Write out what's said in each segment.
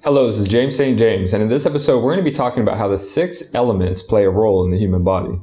Hello, this is James St. James, and in this episode we're going to be talking about how the 6 elements play a role in the human body.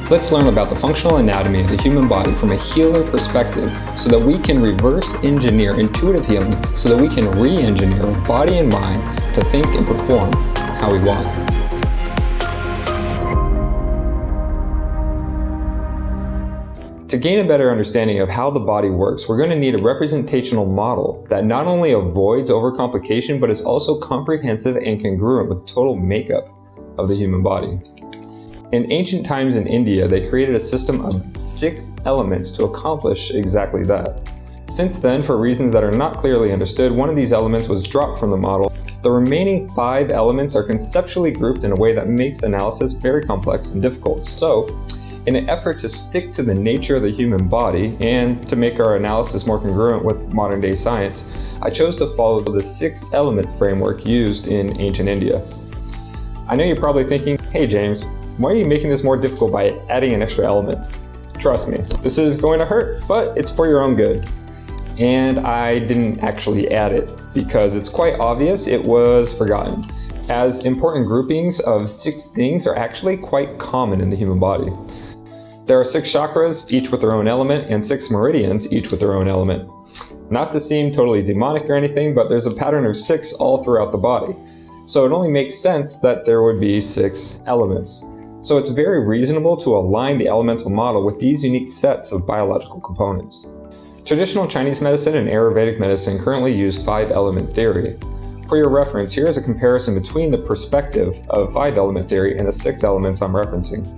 Let's learn about the functional anatomy of the human body from a healer perspective so that we can reverse engineer intuitive healing so that we can re-engineer our body and mind to think and perform how we want. To gain a better understanding of how the body works, we're going to need a representational model that not only avoids overcomplication, but is also comprehensive and congruent with the total makeup of the human body. In ancient times in India, they created a system of 6 elements to accomplish exactly that. Since then, for reasons that are not clearly understood, one of these elements was dropped from the model. The remaining 5 elements are conceptually grouped in a way that makes analysis very complex and difficult. So, in an effort to stick to the nature of the human body and to make our analysis more congruent with modern day science, I chose to follow the 6 element framework used in ancient India. I know you're probably thinking, hey James, why are you making this more difficult by adding an extra element? Trust me, this is going to hurt, but it's for your own good. And I didn't actually add it because it's quite obvious it was forgotten, as important groupings of 6 things are actually quite common in the human body. There are 6 chakras, each with their own element, and 6 meridians, each with their own element. Not to seem totally demonic or anything, but there's a pattern of 6 all throughout the body. So it only makes sense that there would be 6 elements. So it's very reasonable to align the elemental model with these unique sets of biological components. Traditional Chinese medicine and Ayurvedic medicine currently use 5-element theory. For your reference, here is a comparison between the perspective of 5-element theory and the 6 elements I'm referencing.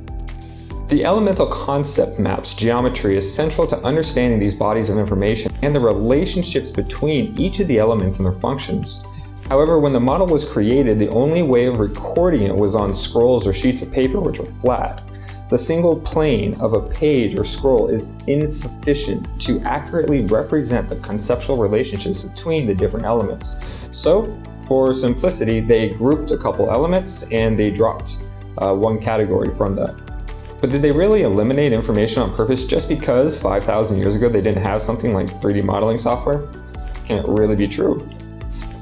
The elemental concept map's geometry is central to understanding these bodies of information and the relationships between each of the elements and their functions. However, when the model was created, the only way of recording it was on scrolls or sheets of paper which are flat. The single plane of a page or scroll is insufficient to accurately represent the conceptual relationships between the different elements. So, for simplicity, they grouped a couple elements and they dropped one category from that. But did they really eliminate information on purpose just because 5,000 years ago they didn't have something like 3D modeling software? Can't really be true.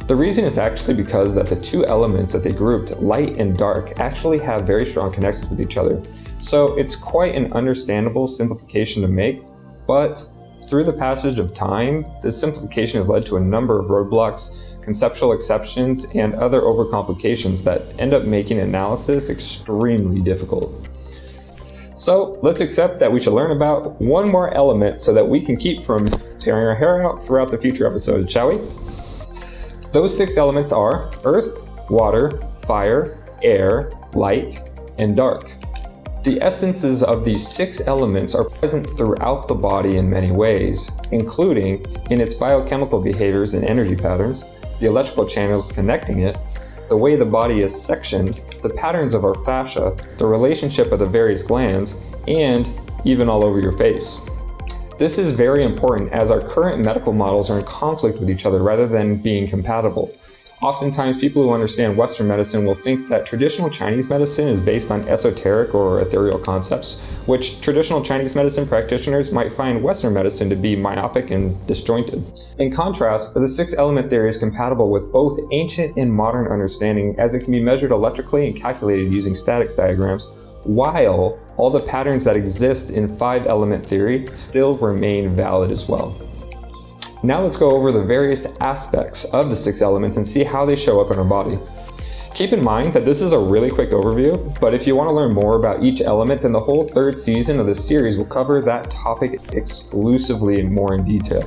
The reason is actually because that the 2 elements that they grouped, light and dark, actually have very strong connections with each other. So it's quite an understandable simplification to make, but through the passage of time, this simplification has led to a number of roadblocks, conceptual exceptions, and other overcomplications that end up making analysis extremely difficult. So let's accept that we should learn about one more element so that we can keep from tearing our hair out throughout the future episodes, shall we? Those 6 elements are earth, water, fire, air, light, and dark. The essences of these 6 elements are present throughout the body in many ways, including in its biochemical behaviors and energy patterns, the electrical channels connecting it, the way the body is sectioned, the patterns of our fascia, the relationship of the various glands, and even all over your face. This is very important as our current medical models are in conflict with each other rather than being compatible. Oftentimes, people who understand Western medicine will think that traditional Chinese medicine is based on esoteric or ethereal concepts, which traditional Chinese medicine practitioners might find Western medicine to be myopic and disjointed. In contrast, the 6-element theory is compatible with both ancient and modern understanding, as it can be measured electrically and calculated using statics diagrams, while all the patterns that exist in 5-element theory still remain valid as well. Now let's go over the various aspects of the 6 elements and see how they show up in our body. Keep in mind that this is a really quick overview, but if you want to learn more about each element, then the whole 3rd season of this series will cover that topic exclusively and more in detail.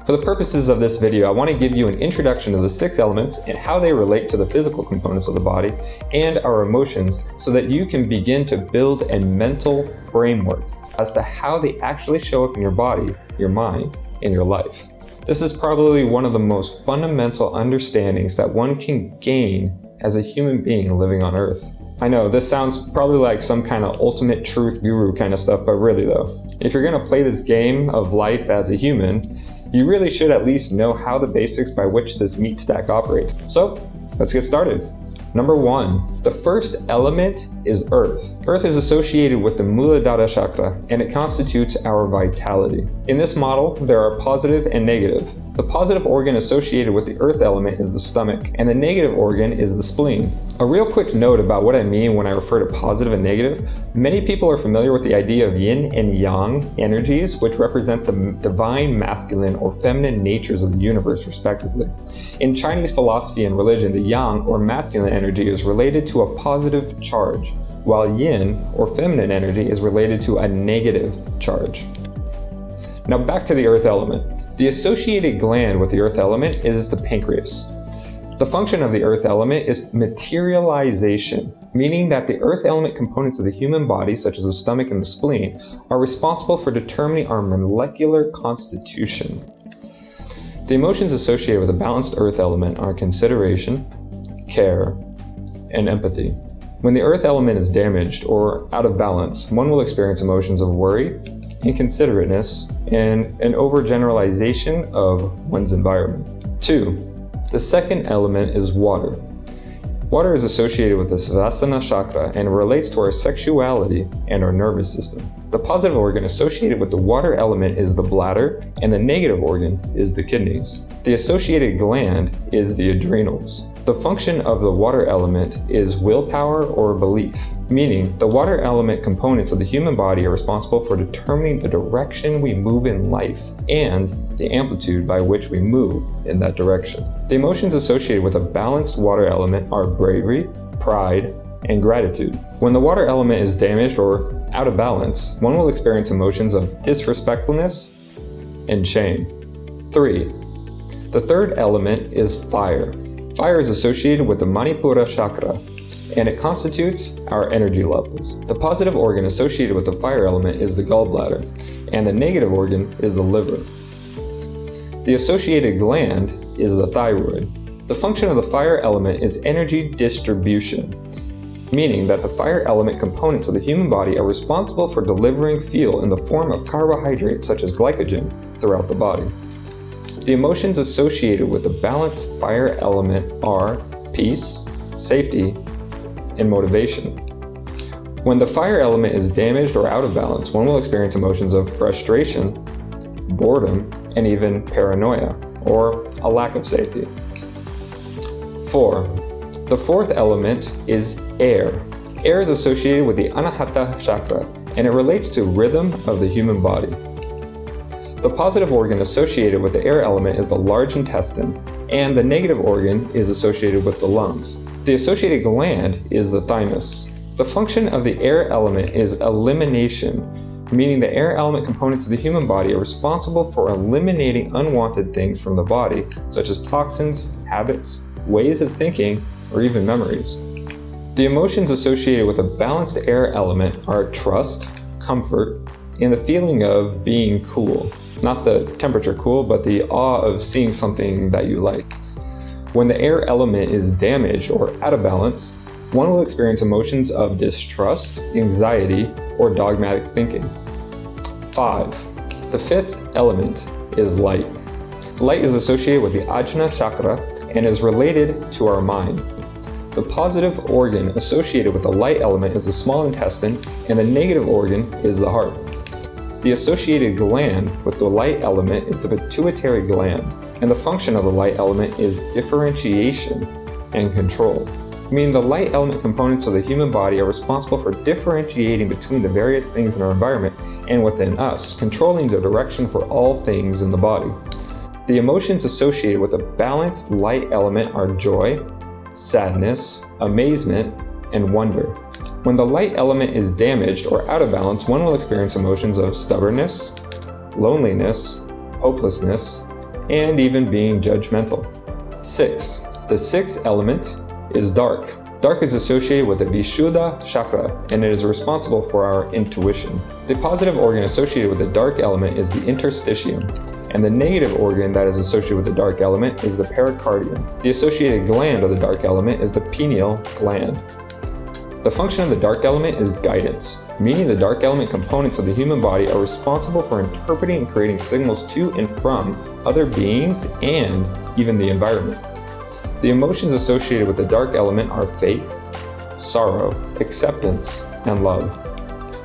For the purposes of this video, I want to give you an introduction to the 6 elements and how they relate to the physical components of the body and our emotions so that you can begin to build a mental framework as to how they actually show up in your body, your mind, and your life. This is probably one of the most fundamental understandings that one can gain as a human being living on Earth. I know, this sounds probably like some kind of ultimate truth guru kind of stuff, but really though, if you're going to play this game of life as a human, you really should at least know how the basics by which this meat stack operates. So, let's get started. Number 1, the first element is Earth. Earth is associated with the Muladhara chakra, and it constitutes our vitality. In this model, there are positive and negative. The positive organ associated with the earth element is the stomach, and the negative organ is the spleen. A real quick note about what I mean when I refer to positive and negative. Many people are familiar with the idea of yin and yang energies, which represent the divine masculine or feminine natures of the universe, respectively. In Chinese philosophy and religion, the yang or masculine energy is related to a positive charge, while yin or feminine energy is related to a negative charge. Now back to the earth element. The associated gland with the earth element is the pancreas. The function of the earth element is materialization, meaning that the earth element components of the human body, such as the stomach and the spleen, are responsible for determining our molecular constitution. The emotions associated with a balanced earth element are consideration, care, and empathy. When the earth element is damaged or out of balance, one will experience emotions of worry, inconsiderateness, and an overgeneralization of one's environment. 2. The second element is water. Water is associated with the Svasana chakra and relates to our sexuality and our nervous system. The positive organ associated with the water element is the bladder, and the negative organ is the kidneys. The associated gland is the adrenals. The function of the water element is willpower or belief, meaning the water element components of the human body are responsible for determining the direction we move in life and the amplitude by which we move in that direction. The emotions associated with a balanced water element are bravery, pride, and gratitude. When the water element is damaged or out of balance, one will experience emotions of disrespectfulness and shame. 3. The third element is fire. Fire is associated with the Manipura chakra, and it constitutes our energy levels. The positive organ associated with the fire element is the gallbladder, and the negative organ is the liver. The associated gland is the thyroid. The function of the fire element is energy distribution, meaning that the fire element components of the human body are responsible for delivering fuel in the form of carbohydrates such as glycogen throughout the body. The emotions associated with the balanced fire element are peace, safety, and motivation. When the fire element is damaged or out of balance, one will experience emotions of frustration, boredom, and even paranoia, or a lack of safety. 4. The fourth element is air. Air is associated with the Anahata chakra, and it relates to rhythm of the human body. The positive organ associated with the air element is the large intestine, and the negative organ is associated with the lungs. The associated gland is the thymus. The function of the air element is elimination, meaning the air element components of the human body are responsible for eliminating unwanted things from the body, such as toxins, habits, ways of thinking, or even memories. The emotions associated with a balanced air element are trust, comfort, and the feeling of being cool. Not the temperature cool, but the awe of seeing something that you like. When the air element is damaged or out of balance, one will experience emotions of distrust, anxiety, or dogmatic thinking. 5. The fifth element is light. Light is associated with the Ajna chakra and is related to our mind. The positive organ associated with the light element is the small intestine, and the negative organ is the heart. The associated gland with the light element is the pituitary gland, and the function of the light element is differentiation and control, meaning the light element components of the human body are responsible for differentiating between the various things in our environment and within us, controlling the direction for all things in the body. The emotions associated with a balanced light element are joy, sadness, amazement, and wonder. When the light element is damaged or out of balance, one will experience emotions of stubbornness, loneliness, hopelessness, and even being judgmental. 6. The sixth element is dark. Dark is associated with the Vishuddha chakra, and it is responsible for our intuition. The positive organ associated with the dark element is the interstitium, and the negative organ that is associated with the dark element is the pericardium. The associated gland of the dark element is the pineal gland. The function of the dark element is guidance, meaning the dark element components of the human body are responsible for interpreting and creating signals to and from other beings and even the environment. The emotions associated with the dark element are faith, sorrow, acceptance, and love.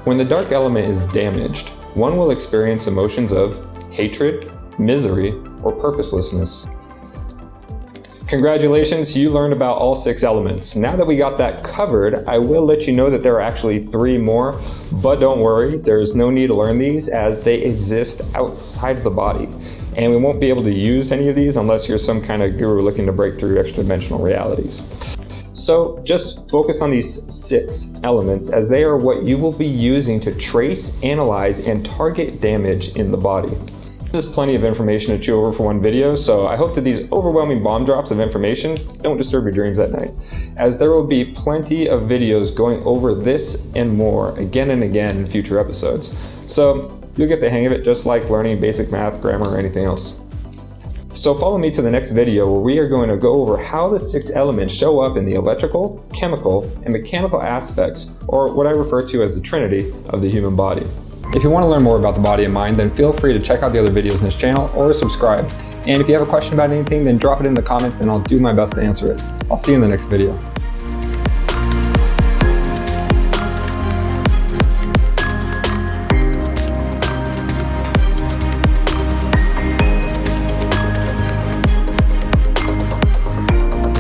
When the dark element is damaged, one will experience emotions of hatred, misery, or purposelessness. Congratulations, you learned about all 6 elements. Now that we got that covered, I will let you know that there are actually 3 more, but don't worry, there's no need to learn these as they exist outside of the body. And we won't be able to use any of these unless you're some kind of guru looking to break through extra-dimensional realities. So just focus on these 6 elements as they are what you will be using to trace, analyze, and target damage in the body. This is plenty of information to chew over for one video, so I hope that these overwhelming bomb drops of information don't disturb your dreams at night, as there will be plenty of videos going over this and more again and again in future episodes. So you'll get the hang of it just like learning basic math, grammar, or anything else. So follow me to the next video where we are going to go over how the 6 elements show up in the electrical, chemical, and mechanical aspects, or what I refer to as the trinity of the human body. If you want to learn more about the body and mind, then feel free to check out the other videos in this channel or subscribe. And if you have a question about anything, then drop it in the comments and I'll do my best to answer it. I'll see you in the next video.